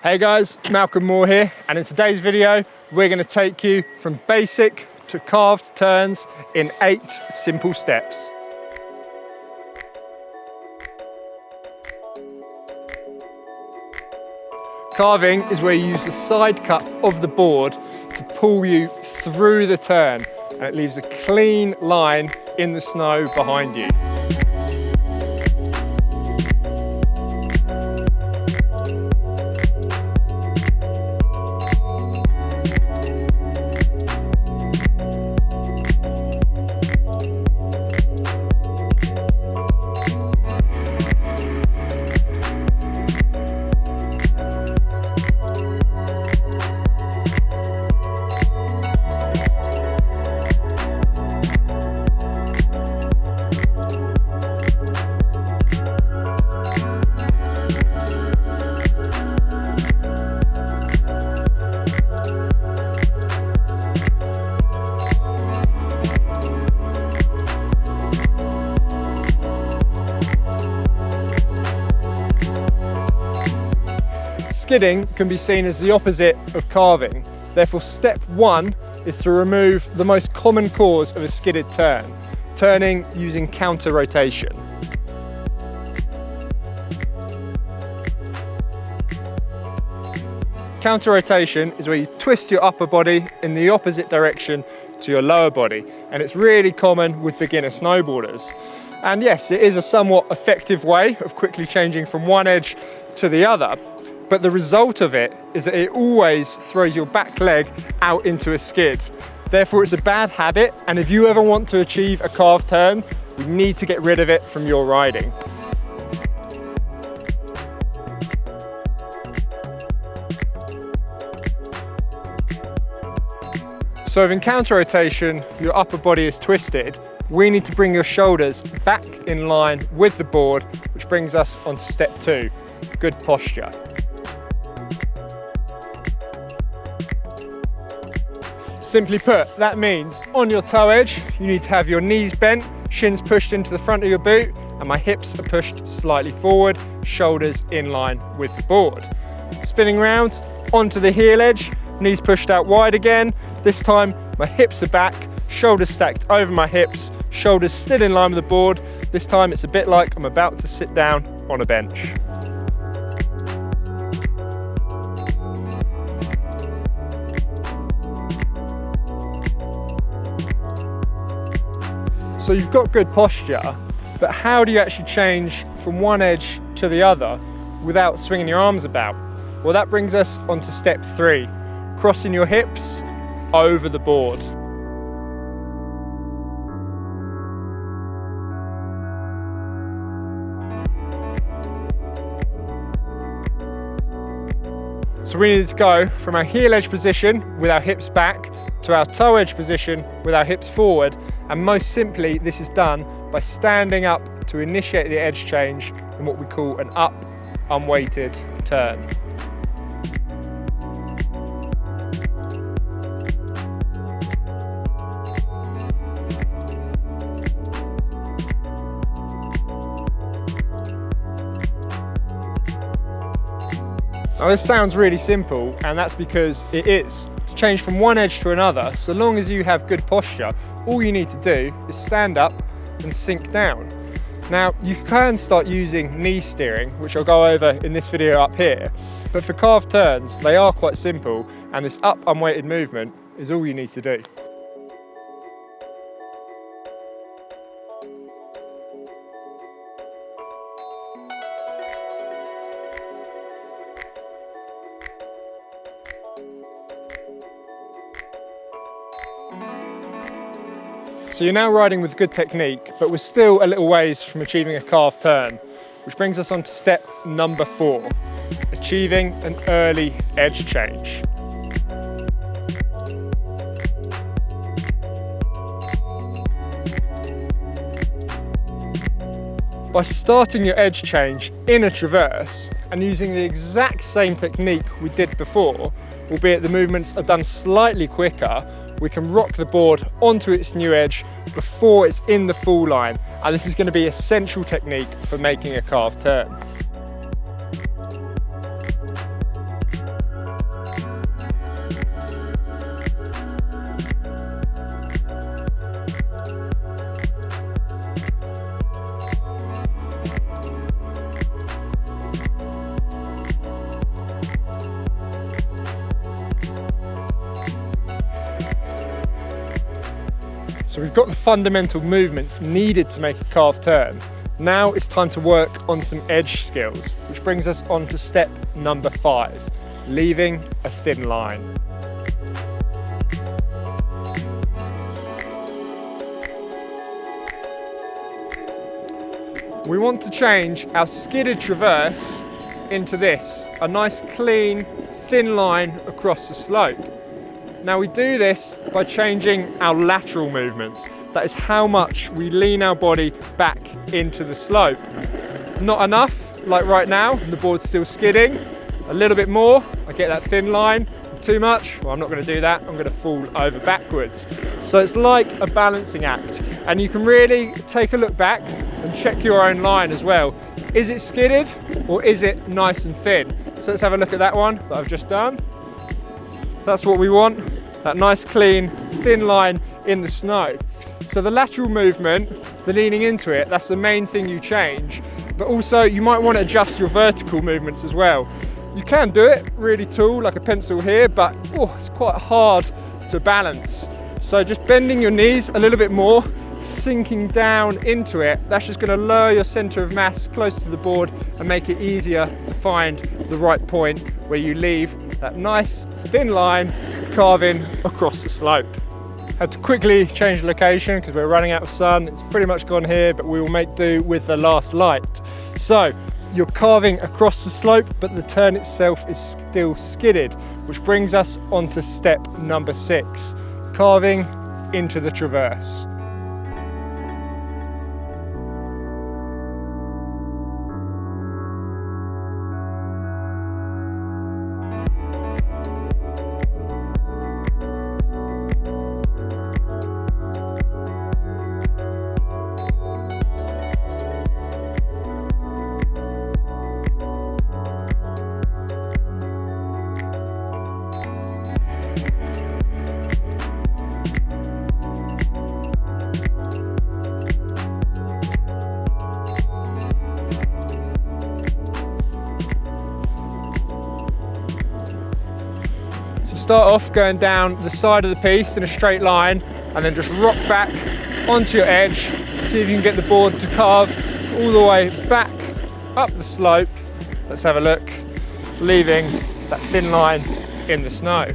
Hey guys, Malcolm Moore here, and in today's video we're going to take you from basic to carved turns in 8 simple steps. Carving is where you use the side cut of the board to pull you through the turn, and it leaves a clean line in the snow behind you. Skidding can be seen as the opposite of carving. Therefore, step 1 is to remove the most common cause of a skidded turn, turning using counter rotation. Counter rotation is where you twist your upper body in the opposite direction to your lower body, and it's really common with beginner snowboarders. And yes, it is a somewhat effective way of quickly changing from one edge to the other. But the result of it is that it always throws your back leg out into a skid. Therefore, it's a bad habit, and if you ever want to achieve a carved turn, you need to get rid of it from your riding. So if in counter rotation, your upper body is twisted, we need to bring your shoulders back in line with the board, which brings us onto step 2, good posture. Simply put, that means on your toe edge, you need to have your knees bent, shins pushed into the front of your boot, and my hips are pushed slightly forward, shoulders in line with the board. Spinning round onto the heel edge, knees pushed out wide again. This time, my hips are back, shoulders stacked over my hips, shoulders still in line with the board. This time, it's a bit like I'm about to sit down on a bench. So you've got good posture, but how do you actually change from one edge to the other without swinging your arms about? Well, that brings us onto step 3, crossing your hips over the board. So we needed to go from our heel edge position with our hips back to our toe edge position with our hips forward, and most simply this is done by standing up to initiate the edge change in what we call an up unweighted turn. Now this sounds really simple, and that's because it is. To change from one edge to another, so long as you have good posture, all you need to do is stand up and sink down. Now you can start using knee steering, which I'll go over in this video up here, but for carved turns they are quite simple, and this up unweighted movement is all you need to do. So you're now riding with good technique, but we're still a little ways from achieving a carved turn, which brings us on to step number 4, achieving an early edge change. By starting your edge change in a traverse and using the exact same technique we did before, albeit the movements are done slightly quicker, we can rock the board onto its new edge before it's in the fall line, and this is going to be essential technique for making a carved turn. So we've got the fundamental movements needed to make a carve turn. Now it's time to work on some edge skills, which brings us on to step number 5, leaving a thin line. We want to change our skidded traverse into this, a nice clean, thin line across the slope. Now we do this by changing our lateral movements. That is how much we lean our body back into the slope. Not enough, like right now, the board's still skidding. A little bit more, I get that thin line. Too much, well, I'm not going to do that, I'm going to fall over backwards. So it's like a balancing act, and you can really take a look back and check your own line as well. Is it skidded or is it nice and thin? So let's have a look at that one that I've just done. That's what we want, that nice clean thin line in the snow. So the lateral movement, the leaning into it, that's the main thing you change, but also you might want to adjust your vertical movements as well. You can do it really tall, like a pencil here, but it's quite hard to balance. So just bending your knees a little bit more, sinking down into it, that's just going to lower your center of mass close to the board and make it easier to find the right point where you leave that nice thin line carving across the slope. Had to quickly change the location because we're running out of sun. It's pretty much gone here, but we will make do with the last light. So you're carving across the slope, but the turn itself is still skidded, which brings us onto step number 6, carving into the traverse. Start off going down the side of the piece in a straight line and then just rock back onto your edge. See if you can get the board to carve all the way back up the slope. Let's have a look, leaving that thin line in the snow.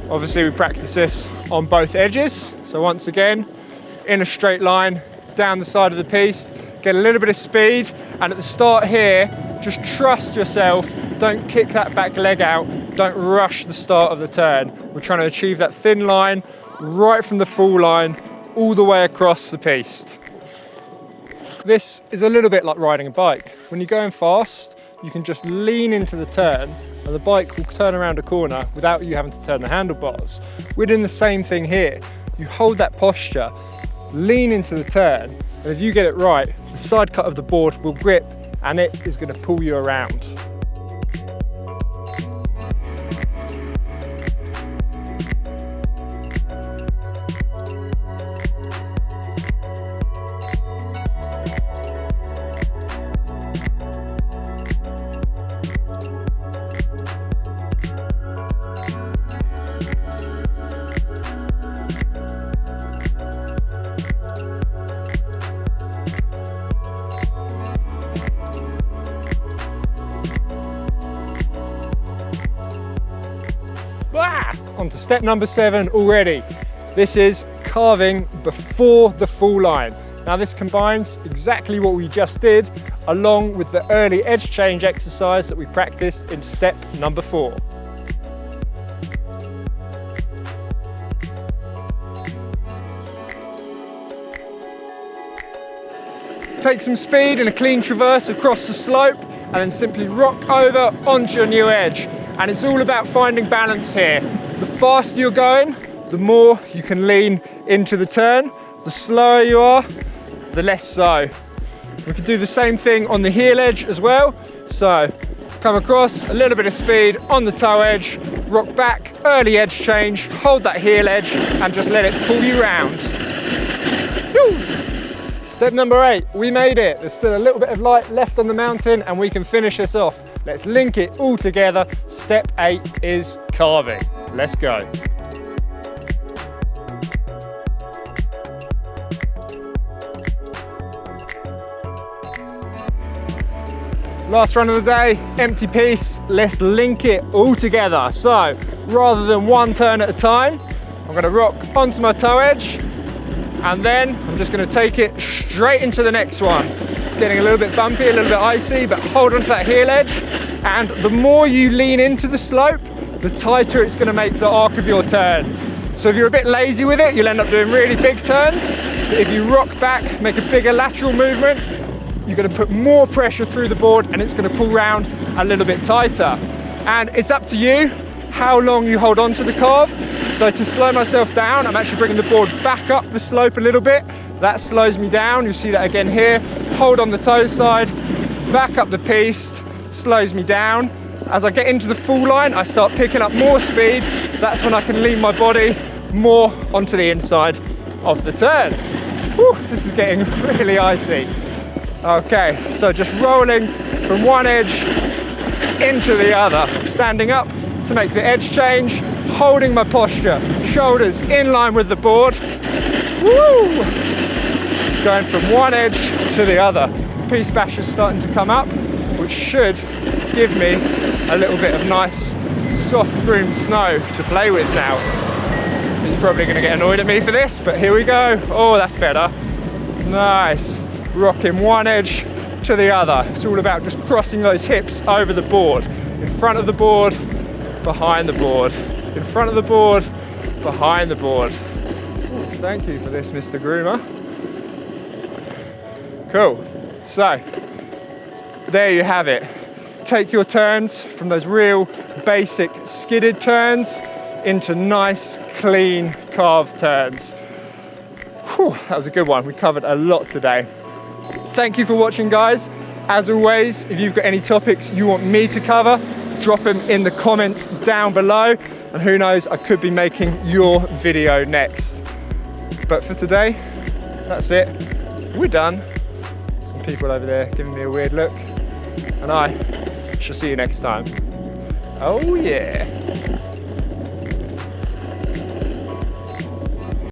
Obviously we practice this on both edges. So once again, in a straight line down the side of the piece, get a little bit of speed, and at the start here, just trust yourself. Don't kick that back leg out. Don't rush the start of the turn. We're trying to achieve that thin line right from the fall line all the way across the piste. This is a little bit like riding a bike. When you're going fast, you can just lean into the turn and the bike will turn around a corner without you having to turn the handlebars. We're doing the same thing here. You hold that posture, lean into the turn, and if you get it right, the side cut of the board will grip and it is going to pull you around. On to step number 7 already. This is carving before the fall line. Now this combines exactly what we just did along with the early edge change exercise that we practiced in step number 4. Take some speed and a clean traverse across the slope and then simply rock over onto your new edge. And it's all about finding balance here. The faster you're going, the more you can lean into the turn. The slower you are, the less so. We can do the same thing on the heel edge as well. So come across, a little bit of speed on the toe edge, rock back, early edge change, hold that heel edge and just let it pull you round. Woo! Step number 8, we made it. There's still a little bit of light left on the mountain and we can finish this off. Let's link it all together. Step 8 is carving. Let's go. Last run of the day, empty piece. Let's link it all together. So rather than one turn at a time, I'm gonna rock onto my toe edge, and then I'm just gonna take it straight into the next one. It's getting a little bit bumpy, a little bit icy, but hold on to that heel edge. And the more you lean into the slope, the tighter it's gonna make the arc of your turn. So if you're a bit lazy with it, you'll end up doing really big turns. But if you rock back, make a bigger lateral movement, you're gonna put more pressure through the board and it's gonna pull round a little bit tighter. And it's up to you how long you hold on to the carve. So to slow myself down, I'm actually bringing the board back up the slope a little bit. That slows me down. You'll see that again here. Hold on the toe side, back up the piece, slows me down. As I get into the full line, I start picking up more speed. That's when I can lean my body more onto the inside of the turn. Whew, this is getting really icy. Okay, so just rolling from one edge into the other. Standing up to make the edge change, holding my posture, shoulders in line with the board. Woo! Going from one edge to the other. Piece bash is starting to come up, which should give me a little bit of nice, soft groomed snow to play with now. He's probably gonna get annoyed at me for this, but here we go. Oh, that's better. Nice. Rocking one edge to the other. It's all about just crossing those hips over the board. In front of the board, behind the board. In front of the board, behind the board. Ooh, thank you for this, Mr. Groomer. Cool. So, there you have it. Take your turns from those real basic skidded turns into nice, clean carve turns. Whew, that was a good one. We covered a lot today. Thank you for watching, guys. As always, if you've got any topics you want me to cover, drop them in the comments down below, and who knows, I could be making your video next. But for today, that's it. We're done. Some people over there giving me a weird look, and I shall see you next time. Oh yeah.